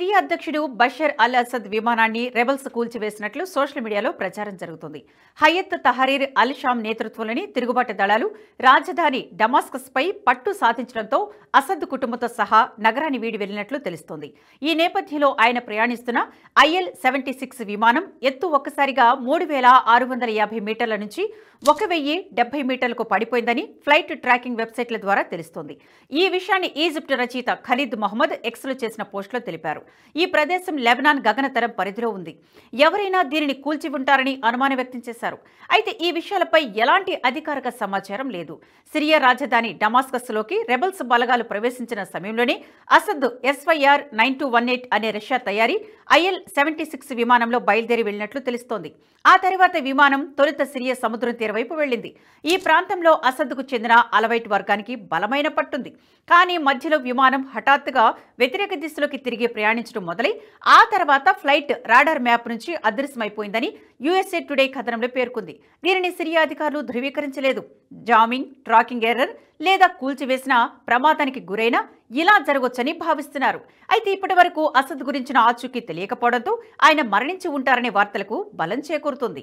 Syria అధ్యక్షుడు Bashar al Asad విమానాన్ని rebels కూల్చివేసినట్లు social మీడియాలో ప్రచారం జరుగుతుంది. హయత్ తహరీర్ అల్ షామ్ నేతృత్వంలోని తిరుగుబాటు దళాలు రాజధాని డమాస్కస్ పై పట్టు సాధించడంతో అసద్ కుటుంబంతో సహా నగరాన్ని వీడి వెళ్లినట్లు తెలుస్తోంది. ఈ నేపథ్యంలో ఆయన ప్రయాణిస్తున్న IL-76 విమానం ఎత్తు ఒక్కసారిగా 3650 మీటర్ల నుంచి 1070 మీటర్లకు పడిపోయిందని ఫ్లైట్ ట్రాకింగ్ వెబ్సైట్ల ద్వారా తెలుస్తోంది. ఈ విషయాన్ని ఈజిప్ట్ రచయిత ఖలీద్ మహమ్మద్ ఎక్స్లో చేసిన పోస్టులో తెలిపారు. ఈ ప్రదేశం లెబనాన్ గగనతరం పరిధిలో ఉంది. ఎవరైనా దీనిని కూల్చి ఉంటారని అనుమానం వ్యక్తం చేశారు. అయితే ఈ విషయాలపై ఎలాంటి అధికారిక సమాచారం లేదు. సిరియా రాజధాని డమాస్కస్ లోకి రెబల్స్ బలగాలు ప్రవేశించిన సమయంలోనే అసద్ SYR-9218 అనే రష్యా తయారీ IL-76 విమానంలో బయలుదేరి వెళ్లినట్లు తెలుస్తోంది. ఆ తర్వాత విమానం తొలుత సిరియా సముద్రం తీరవైపు వెళ్లింది. ఈ ప్రాంతంలో అసద్కు చెందిన అలవైట్ వర్గానికి బలమైన పట్టుంది. కానీ మధ్యలో విమానం హఠాత్తుగా వ్యతిరేక దిశలోకి తిరిగి ప్రయాణించడం మొదలై ఆ తర్వాత ఫ్లైట్ రాడార్ మ్యాప్ నుంచి అదృశ్యమైపోయిందని USA టుడే కథనంలో పేర్కొంది. దీనిని సిరియా అధికారులు ధృవీకరించలేదు. జామింగ్, ట్రాకింగ్ ఎర్రర్ లేదా కూల్చివేసిన ప్రమాదానికి గురైనా ఇలా జరగొచ్చని భావిస్తున్నారు. అయితే ఇప్పటి వరకు అసద్ గురించిన ఆచూకీ తెలియకపోవడంతో ఆయన మరణించి ఉంటారనే వార్తలకు బలం చేకూరుతుంది.